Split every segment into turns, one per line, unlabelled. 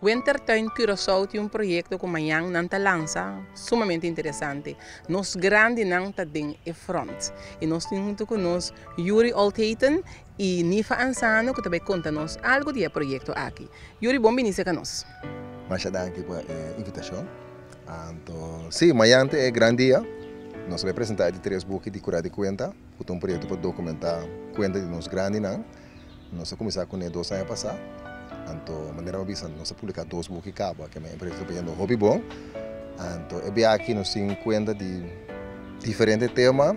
Wintertuin Curaçao tem projeto com manhã nanta lança sumamente interessante. Nós grande não tá bem e front. E nós temos junto conosco Yuri Olteiten e Nifa Ansano que também conta nos algo de projeto aqui. Yuri, bom vinda com nós.
Mas danke pela invitação. Então, sim, amanhã é grande dia. Nós vamos apresentar três books de curar de conta, que é um projeto para documentar conta de nós grandes não. Nós começamos com 2 anos passados. Então, maneira visa nós publicar 2 books cabo, que é uma empresa que é hobby bom. Então, é bem aqui nós temos conta de diferentes temas,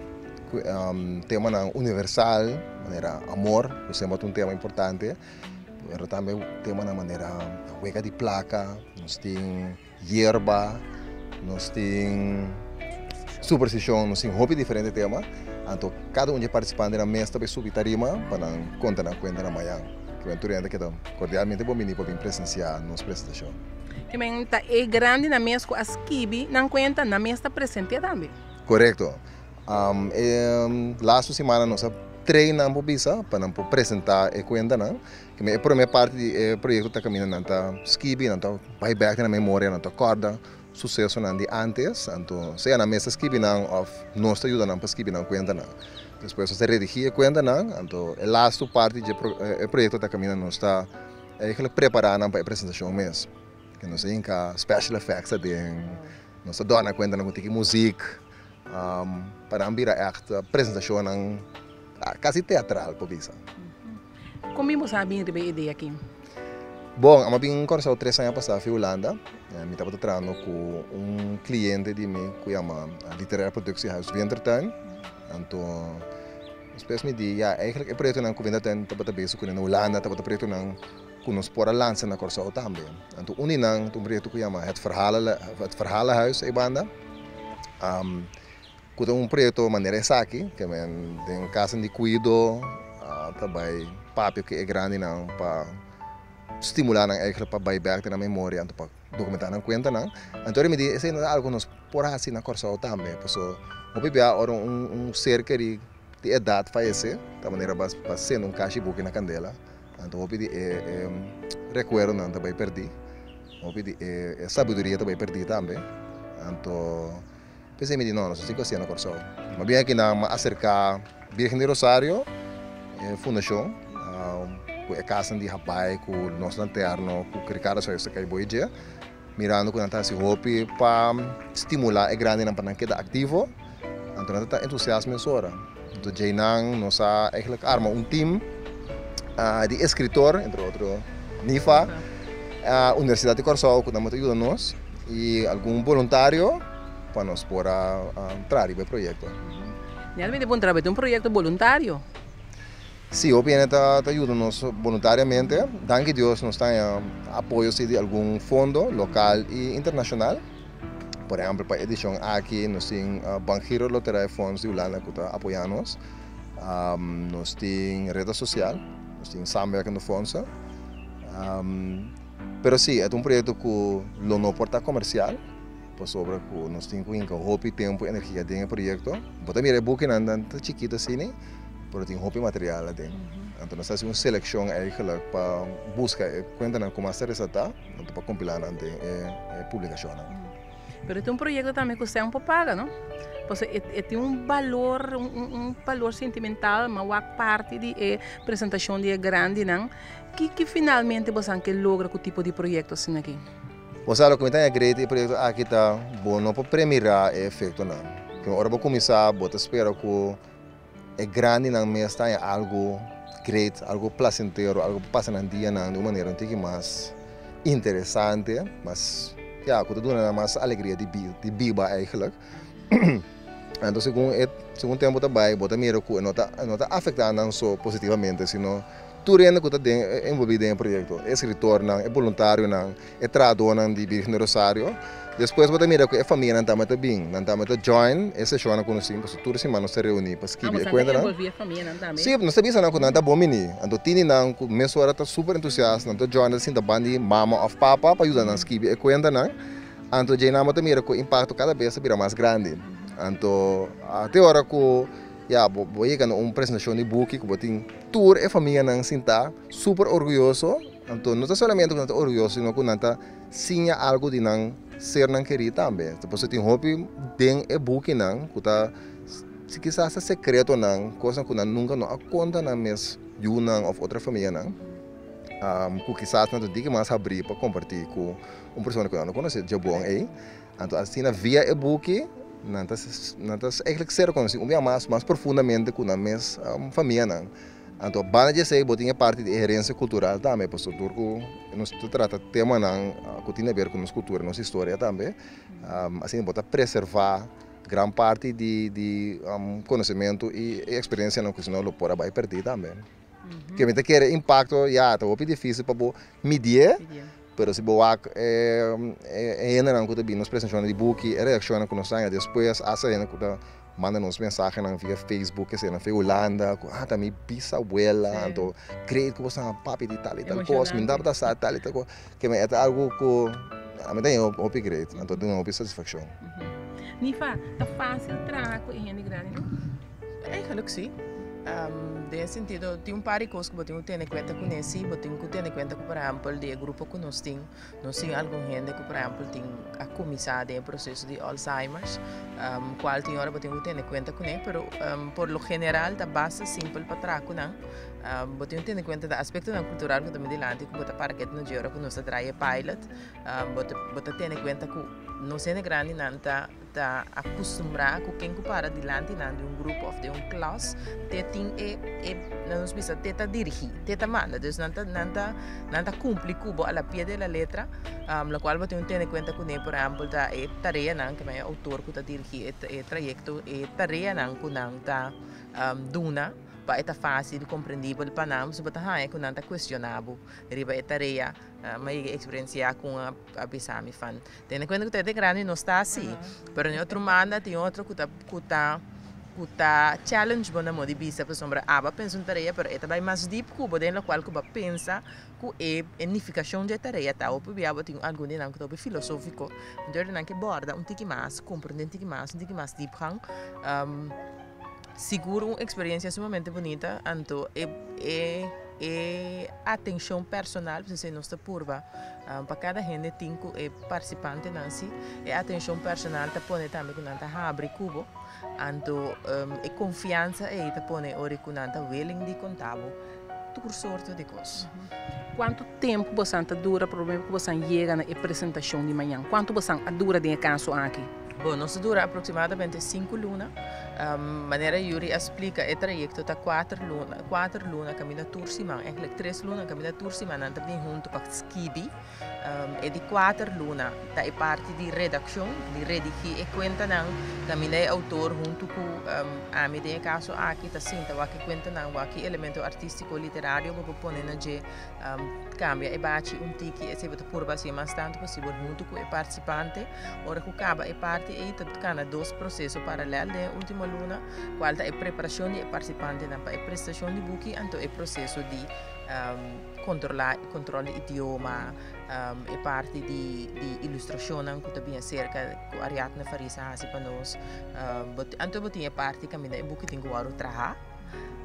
tema universal, maneira amor, nós temos um tema importante. Mas também tema na maneira hueca de placa, nós temos hierba, nós temos superstição, nós temos hobby diferente tema. Então, cada de participante na mesa também subir tarima para contar na conta na manhã. Que é um que cordialmente bom para vir presenciar nossa apresentação.
Também é grande na mesa com as kibi, não conta na mesa presente também.
Correto. Lá semana nós treinamos para apresentar a conta não. Que é a primeira parte do projeto está caminhando na skibi, na vai back na memória, na corda. Sucesso de antes, então se na mesa skibi não, nós ajudamos para skibi não conta não. Depois se redigir a conta não, então a last parte do projeto está caminhando nós está preparando para a apresentação mesmo. Que nós temos special effects nós damos na conta não tem música para ambientar a apresentação quase teatral por isso.
Como você sabe a ideia aqui?
Bom, eu vim em 3 anos passados na Holanda. Eu estava trabalhando com cliente de mim que chama Literária Productiehuis Wintertuin. Então, depois me disse, eigenlijk o projeto que Wintertuin estava bezig com na Holanda, estava projeto que nós pôr a lança na Curaçao também. Então, um projeto que chama Het Verhalenhuis em banda. Que é projeto maneira aqui, que é uma casa de cuido, também papel que é grande não para estimular para buyback na memória, para documentar na conta não. Então me disse, é algo que nós por assim na Curaçao também, porque o bebê agora cerca de idade falece, da maneira para ser cashbook na candela. Então eu pedi recuerdo não também perdi, eu pedi sabedoria também perdi também. Então pensei me disse não, nós temos que assim na Curaçao. Mas bem aqui na acercar Virgem de Rosário, fundação. A casa de rapaz com o nosso lanterno, com o Ricardo Soares que é bom dia, mirando com a taça roupa para estimular a grande na pananqueta ativo, então nós está entusiasmo hora. Então Jainang nós arma time de escritor, entre outros Nifa, a Universidade de Curaçao que também ajuda nós e algum voluntário para nós por entrar no projeto.
Realmente bom trabalho, um projeto voluntário.
Sim, obviamente ajuda-nos voluntariamente. Danke Deus, nós temos apoio de algum fundo local e internacional. Por exemplo, para a edição aqui, nós temos Banqueiro Loteria Funds de Holanda que está apoiando-nos. Nós temos rede social, nós temos samenwerkende fondsen. Pero sim, é um projeto que não porta comercial. Sobre que nós temos roupa, tempo e energia dentro do projeto. Bota mira book não chiquito assim, pero tem roupa material lá dentro. Então nós fazemos uma seleção para buscar conta como a ser resultado, para compilar na publicação.
Pero tem projeto também que você é paga, não? Porque tem valor sentimental, mas a parte de apresentação de grande, não? Que finalmente você que logra com tipo de projeto assim aqui?
Você sabe que tem a grande projeto aqui está bom não para premiar efeito não. Que hora para começar, bota espera que é grande na mesa é algo great, algo placentero, algo que passa no dia de uma maneira mais interessante, mas que dá mais alegria de viva eigenlijk. Então segundo tempo também, bota mira que não está afetando só positivamente, sino tudo que está envolvido no projeto, é escritor, é voluntário, é tradutor de Virgem de Rosário. Depois bota mira que a família não está muito bem, não está muito join, essa sessão com nós, porque toda semana nós se reunimos para escrever
conta não. Envolver a família não também.
Sim, nós sabemos que não está bom menino. Então tini não, que mesmo hora está super entusiasta, não está join assim da banda mama of papa para ajudar a escrever a conta não. Então já não mira que o impacto cada vez vira mais grande. Então até hora que vou chegar uma apresentação de book que botin tour a família não sinta super orgulhoso Então, não é somente que nós orgulhoso, sino que nós sinha algo de não ser não querer também. Então, você tem hobby den e book não, que tá se quizás é secreto não, coisa que nós nunca não conta na mes you não ou outra família não. Que quizás nós diga mais abrir para compartilhar com uma pessoa que não conhece, já bom aí. Então, assim, via e book nós eigenlijk ser conhecido mais profundamente com a mes família não. Então, bana de sei, botinha parte de herência cultural também, pois tudo nós trata tema não que tem a ver com nossa cultura, nossa história também. Assim, bota preservar grande parte de conhecimento e experiência não que senão lo pode vai perder também. Que me quer impacto, já, tá muito difícil para medir. Pero se boa ainda não que nos apresentação de book, reação que nós temos depois, essa ainda que manda nos mensagens via Facebook, assim, na Holanda, também bisabuela, então, creio que você é papi de tal e tal coisa, me dá para dar tal e tal coisa, que é algo que a mim tem um great, então tem uma satisfação.
Nifa, tá fácil trabalhar em gente grande, não?
Eigenlijk sim. Nesse sentido, tem par de coisas que eu tenho que ter em conta com esse, eu tenho que ter em conta que, por exemplo, de grupo que nós temos algum gente que, por exemplo, tem a começar o processo de Alzheimer's, qual tem hora eu tenho que ter em conta com ele, mas, por lo general, a base simples para trabalhar com ele, eu tenho que ter em conta o aspecto cultural que também delante, que eu para que no dia que nós trabalhamos pilot, eu tenho em conta que nós é grande não tá acostumado com quem que para delante de um grupo ou de uma classe, tem nós precisa tenta dirigir, tenta manda, então não tá cumprir cubo a pie da letra, la qual eu tenho que ter em conta com ele, por exemplo, tá tarefa não que é autor que tá dirigir é trajeto tarefa não que não tá duna para é fácil compreendível para nós, mas é que não está questionável, riba é tarefa, mas experiência com a pessoa me fan. Tem em conta que é grande não está assim, mas em outro manda tem outro que tá challenge bona mo di bisa pa sombra aba pensa un tarefa pero eta vai mais deep cubo den la qual cuba pensa ku e unificação de tarefa tá o pibiaba tem algo de não que tobe filosófico então não que borda um tiki mais compreender um tiki mais deep hang seguro uma experiência sumamente bonita então atenção personal você não está purva para cada gente tem que participante nansi atenção personal tá pone também quando tá abre cubo então confiança tá pone ori quando tá willing de contar tudo sorte de coisas.
Quanto tempo você dura para que você chega na apresentação de manhã? Quanto você dura de caso aqui?
Bom, nós dura aproximadamente 5 lunas. Maneira Yuri explica o trajeto tá 4 lunas caminha turcima, eigenlijk 3 lunas caminha turcima, não tá junto para skibi. E de 4 lunas tá parte de redação, de redigir e conta não, caminha autor junto com a medida caso aqui tá sinta, o que conta não, o que elemento artístico literário que propõe na de cambia e bate tiki e se você por base mais tanto possível junto com o participante, ora que acaba e parte e tá tocando dois processos paralelos de última luna, qual é a preparação de participante na a prestação de book, então é processo de controle idioma, e parte de ilustração que também cerca com Ariadna Farisa hasi para nós, então botinha parte caminha e book tem que o trabalhar,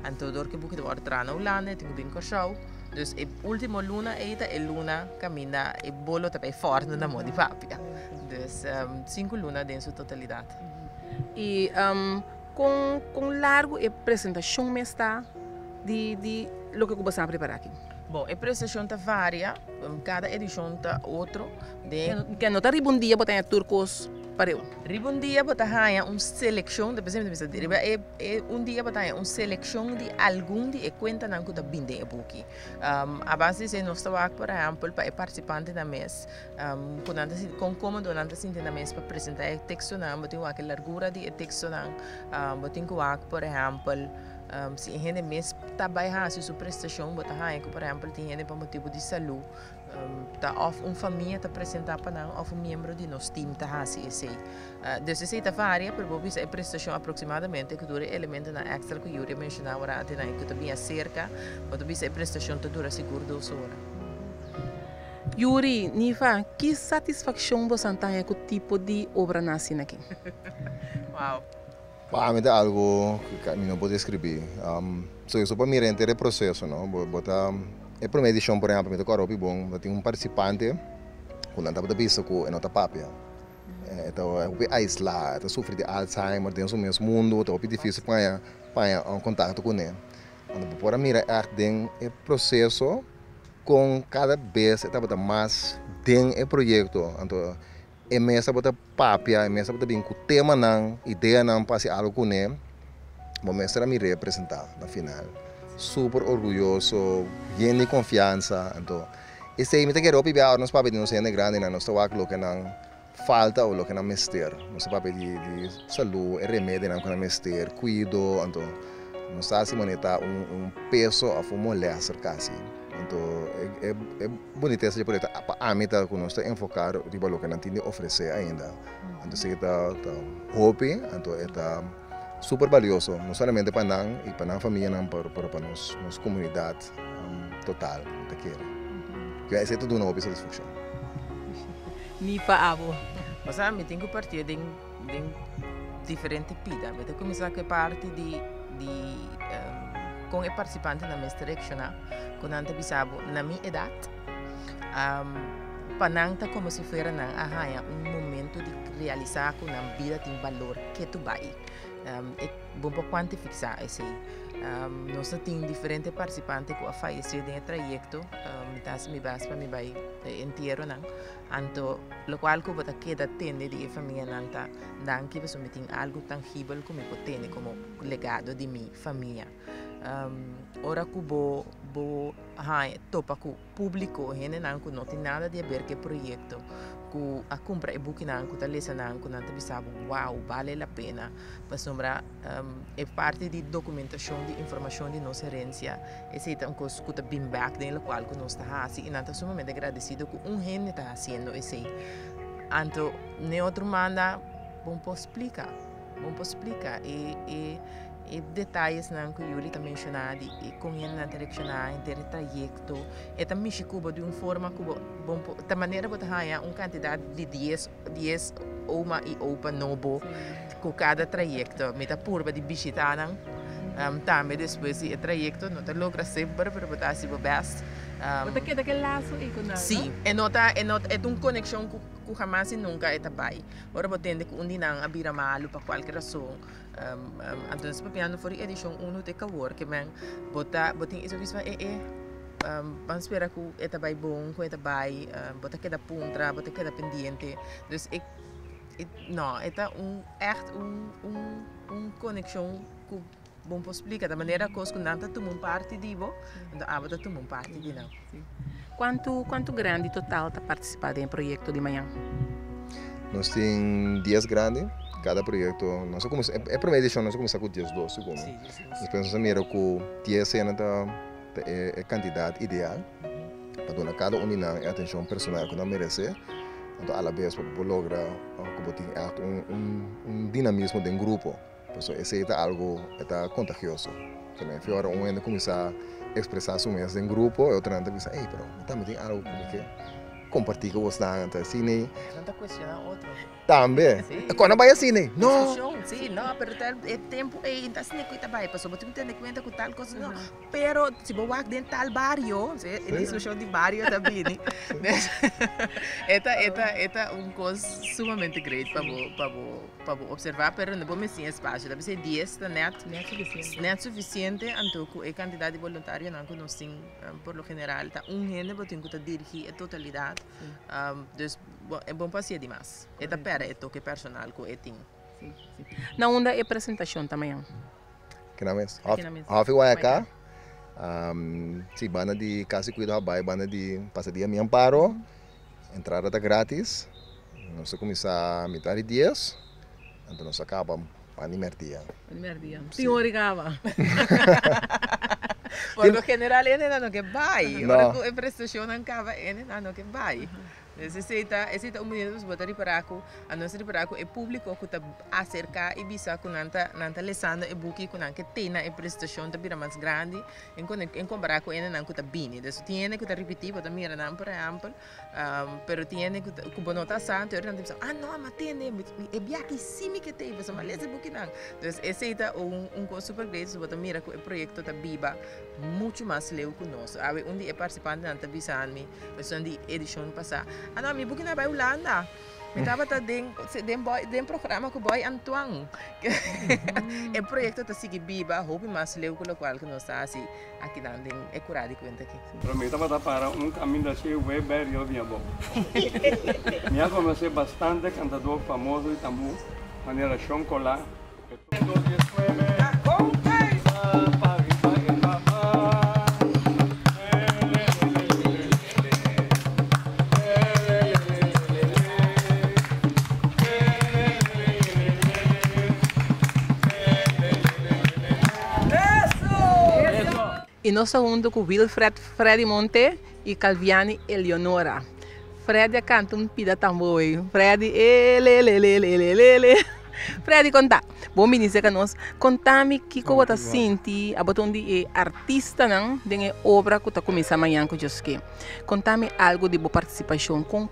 então dor que book tem que trabalhar na Holanda, tem que bem show. Dus a última luna é luna caminha e bolo também forte na mão de papia. Dus 5 lunas em sua totalidade.
E com largo a apresentação está de lo que você vai preparar aqui.
Bom, a apresentação está varia, cada edição está outro.
Que não está ribundia botar turcos para eu.
Ribundia botar uma seleção, depois dia botar uma seleção de algum de conta não que está bem de book. A base de nós estamos por exemplo para participante da mês, com como donante sinta na mês para apresentar o texto não, botar aquela largura de texto não, botar por exemplo se a gente mesmo trabalha sua prestação, por exemplo, tem gente para motivo de saúde, uma família está apresentar para nós, um membro de nosso time está assim, desde esse está varia, para você a prestação aproximadamente que dura elemento na extra que Yuri mencionava agora, que também é cerca, para você a prestação dura seguro 2 horas.
Yuri, Nifa, que satisfação você tem com o tipo de obra nascida aqui?
Uau!
Para mim é algo que eu não posso descrever. Só para mim é o processo, não? Botar a primeira edição, por exemplo, me tocou bom, tem participante quando estava da vista com a nota papia. Então, é aislado, sofre de Alzheimer, tem o mesmo mundo, então é difícil para um contato com ele. Então, por mim, é processo com cada vez estava mais dentro do projeto. Então, é mesmo para papia, é mesmo para bem com o tema não, ideia não, passe algo com ele. Mas mesmo me representar no final. Super orgulhoso, lleno de confiança. Então, esse aí me tem que repetir agora nos papéis de não ser grande, não estou aqui que não falta ou que não mister. Nos papéis de saúde, remédio não que não mister, cuido, então não está assim maneta peso a mulher cercasi. Então é bonito essa projeto. A meta que nós estamos enfocar de valor que não tem de oferecer ainda. Então se está hope, então está super valioso, não somente para nós e para a família, mas para nossa comunidade total daquele. Que é tudo uma boa satisfação.
Ni pa abo.
Mas a mim tem que partir de diferente pida. Eu começar com parte de com o participante na minha direction, com ante bisabo na minha idade, pananta como se fosse momento de realizar com a vida tem valor que tu vai. É bom para quantificar esse. Nós temos diferentes participantes que faleceram no trajeto, então me basta me vai inteiro não. Então, lo qual que você queda tende de família nanta, dan que você tem algo tangível como eu tenho como legado de minha família. Ora que bo topa com público, gente não tem nada de ver com o projeto. Que a compra e book não, que a lesa não, que não te bisabo, wow, vale a pena. Para sombra é parte de documentação de informação de nossa herência. Esse é um coisa que bem back dentro do qual que nós está fazendo. E nós estamos muito agradecidos que gente está fazendo esse. Então, nem outro manda, vamos explicar, e detalhes não que Yuri também mencionado e com ele na direcionar inteiro trajeto e também se cuba de uma forma que bom da maneira que há uma quantidade de 10 uma e opa novo com cada trajeto me dá purba de visitar também depois o trajeto não te logra sempre para botar se best
Você quer daquele laço e com nada?
Sim, é uma conexão que jamás e nunca é tabai. Ora você tem que unir a bira malo para qualquer razão. Então, se papiando for edição 1 de calor que men bota isso visva vamos esperar que é tabai bom, que é tabai, bota queda puntra, bota queda pendiente. Dus não, é echt conexão que bom para explicar da maneira que os cantantes tomam parte de bo, então a bota tomam parte de não.
Quanto grande total está participando em projeto de manhã?
Nós temos 10 grandes. Cada projeto, nós começamos, a primeira edição nós começamos com 10 12 segundos. Depois nós miramos que 10 é a quantidade ideal para dar cada a atenção personal que nós merecemos. Então, a la vez, para lograr dinamismo de grupo. Esse é algo contagioso. Também, agora, um começar a expressar su mesmo em grupo, e outro anda pensa, ei, pero também tem algo que compartilhar com você, assim,
Tanta questiona outro.
também. Quando vai assim, não.
Sim, não, pero é tempo e então se nem cuida bem, pessoa tem que ter conta com tal coisa não. Pero se vou walk dentro tal barrio, é discussão de barrio também, né? Eta coisa sumamente grande para observar, pero não vou me sim espaço, deve ser 10 net suficiente, então a quantidade de voluntários não que nós temos por lo general, tá gente que tem que dirigir a totalidade, dus é bom para ser demais. Eta pera é toque personal que eu tenho.
Na onda é apresentação também.
Que não é? Half Guayacá. Sim, banda de Casa Cuido Rabai, banda de Passadia Me Amparo. Entrada está grátis. Nós começamos a metade de dias. Então nós acabamos a nimerdia.
Senhor Igava.
Por lo general, ele não que vai. Agora a prestação não acaba, ele não que vai. Esse é o menino dos botar reparaco, a nossa reparaco é público que está acerca e bisa com nanta lesando e buki com nanke tena e prestação da bira mais grande em comparar com ena nanku tá bini. Então tiene que tá repetir, bota mira nan por exemplo, pero tiene que bonota santo, eu não digo, não, mas tiene é biaki simi que tem, mas lese buki nan. Então esse é coisa super great, bota mira que o projeto tá biba muito mais leu conosco. Ave onde é participante nanta bisani, mas onde edição passar. Ano, mi bukin na ba Holanda. Mi tava ta den programa com boy Antoine. E projeto ta sigi biba, hope mas leu com o qual que nós está assim aqui dando é curado conta aqui.
Para mim tava para caminho da cheio web eu vinha bom. Minha comecei bastante cantador famoso e também maneira Choncola.
E nós estamos com Freddy Monte e Calviani Eleonora. Freddy canta pida também. Freddy, ele. Freddy, conta. Bom ministro que nós contame que como você sente a botar onde é artista não de obra que está começando amanhã com Josque. Contame algo de boa participação como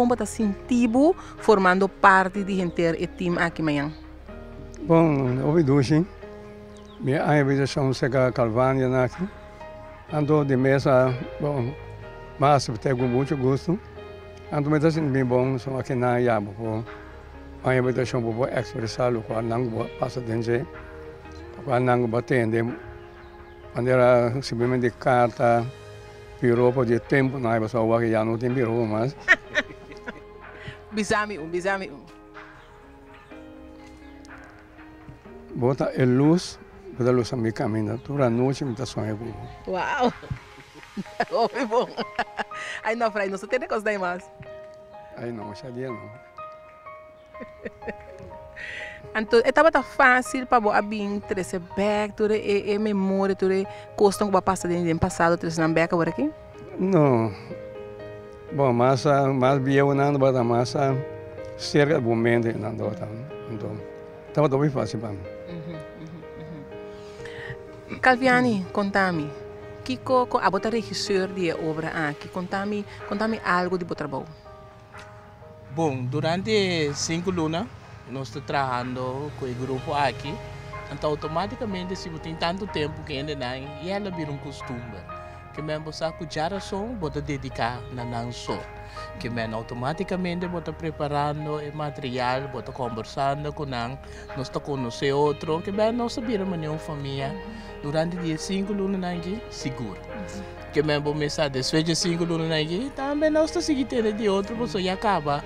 você sentiu formando parte de gente e time aqui amanhã.
Bom, ouvi duas. Minha invitação é Calvani aqui. Ando de mesa, bom, mas tenho muito gosto. Ando me sentindo bem bom, só aqui na Yabo. A invitação para expressar o qual não passa dentro, o qual não batende. Maneira simplesmente de carta, piropo de tempo, não é só o que já não tem piropo, mas.
Bisami.
Bota a luz. Toda luz a mi caminho, toda a noite me está sonhando.
Uau! Oh, bom. Aí não, Fred, não só tem negócio daí mais.
Aí não, já dia não.
Então, estava fácil para você receber toda a memória, toda a coisa que passa no passado, você não beca por aqui?
Não. Bom, mas bem um ano, mas cerca do momento não então, estava bem fácil para mim.
Calviani, contame. Kiko, a bota regisseur de obra aqui, contame algo de bom trabalho.
Bom, durante 5 lunas, nós estamos trabalhando com o grupo aqui. Então, automaticamente, se você tem tanto tempo que ainda não, e ela vira costume. Que mesmo você cuidar a som, você dedicar na não só. Que mesmo automaticamente você preparando o material, você conversando com nós estamos conhecendo outro, que mesmo nós viramos uma família. Durante os 5 lunas aqui, seguro. Que mesmo começar depois de 5 lunas aqui, também nós estamos seguindo de outro, você já acaba.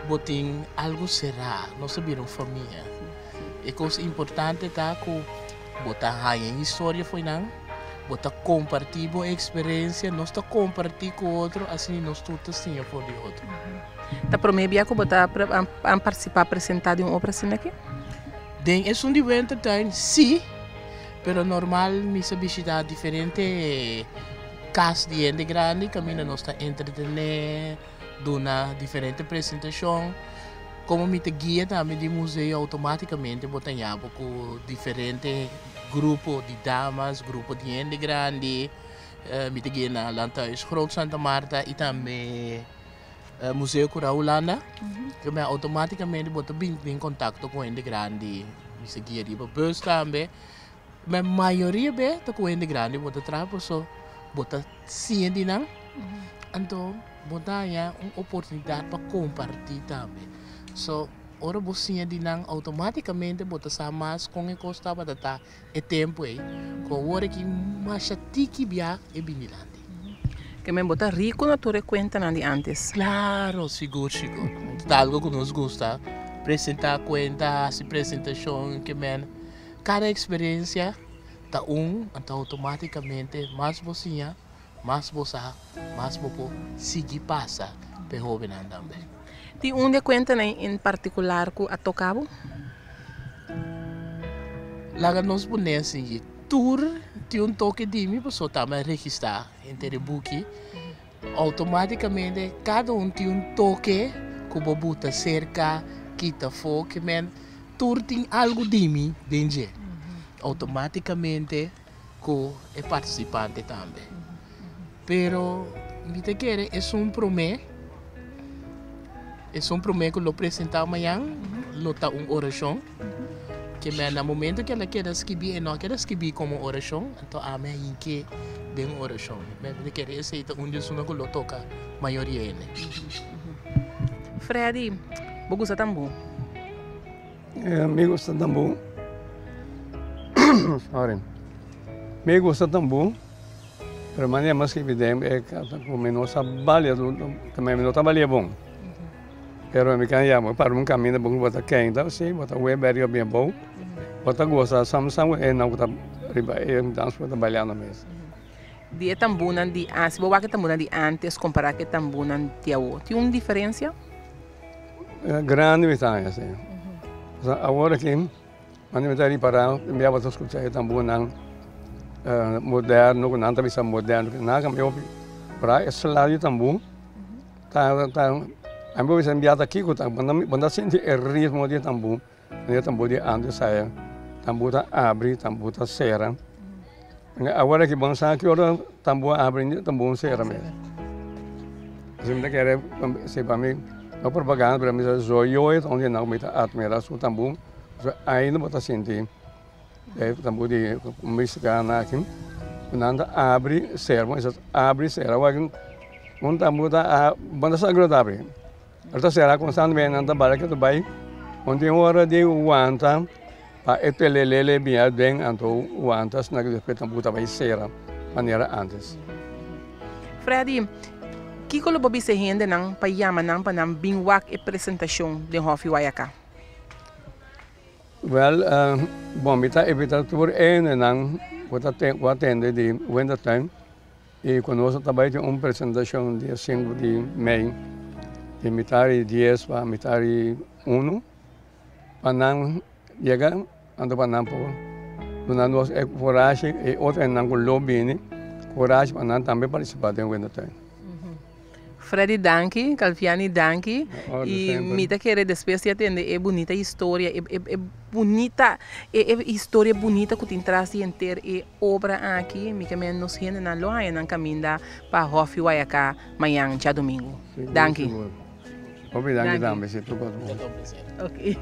Botem algo será, nós viramos família. E coisa importante é que botar a história foi não, botar compartilhar a experiência, nós está compartilhar com o outro, assim nós todos assim por o outro.
Tá prometia que botar a participar apresentar de uma obra assim aqui?
Den é um evento tem, sim, pero normal me se visitar diferente casas de gente grande, caminho nós está entretener dona diferente apresentação, como me guia também de museu automaticamente botando com diferente grupo de damas, grupo de gente grande, me guia na Lantuis Groot Santa Marta e também museu Cura Holanda, que me automaticamente bota bem em contato com gente grande, me guia de bus também, mas a maioria be tá com gente grande bota trabalho bota ciente não, então botar uma oportunidade para compartilhar também. So, ora você dinang automaticamente botar mais com o costa para dar o tempo aí, com o hora que mais tiki bia e binilante.
Que me botar rico na tua conta de antes.
Claro, seguro. Algo que nos gusta, apresentar conta, se apresentação que men, cada experiência tá então automaticamente mais você mas você seguir passa para jovem também.
Tem onde conta em particular que a tocava?
Lá nós podemos seguir tour, tem toque de mim, pessoa também registrar em Terebuki, automaticamente cada tem toque que bobuta cerca, quita fogo, que men tem algo de mim dentro. Automaticamente que é participante também. Pero me te quer é promessa que lo apresenta amanhã, lo tá oração. Que no momento que ela quer escrever, não quer escrever como oração, então a mim que tem oração. Mas quer aceitar dia que lo toca maioria ele.
Freddy, você gosta também?
Me gusta também. Sorry. Me gusta também. Pero maneira mais que evidente é que como não trabalha, também não trabalha bom. Pero me kan ya para um caminho bom bota quem então sim bota o web bem bom. Bota gosta samsam é não bota riba é dança bota trabalhando mesmo.
Dia tambunan di se você que tambunan di antes comparar que tambunan de agora, tem uma diferença?
Grande diferença, sim. Agora que mano me tá ali para me abota escutar tambunan moderno, com nada bisa moderno, nada meu para esse lado também tá a mim bisa enviar aqui com banda sente o ritmo de também de antes saya também tá abre também tá serra agora que bom sabe que ora também abre também serra mesmo se me quer se para mim a propaganda para mim zoio onde não me tá atmera su também ainda bota sentir também de mexicana aqui nanda abre serra mas abre serra um também tá banda sagrada abre então será constantemente nanda bala que tu vai onde hora de uanta para etelelele bem então uantas na que depois também vai serra maneira antes.
Freddy, que colo bobi se rende não para yama não para não binwak e apresentação de Hofi Wayaka?
Well, bom, me tá evitando por não vou atender de winter time e conosco também tem uma apresentação dia 5 de maio de mitari 10 para mitari 1 para não chegar ando para não por nós é coragem e outra não com lobby coragem para não também participar do winter time.
Freddy danki, Calviani danki e me tá querer depois de atender é bonita história é bonita história bonita que tem traz inteira e obra aqui me que nos rende na loja na caminho para Hofi Wayaka amanhã dia domingo. Danki.
Obrigado também se tu pode.
Ok.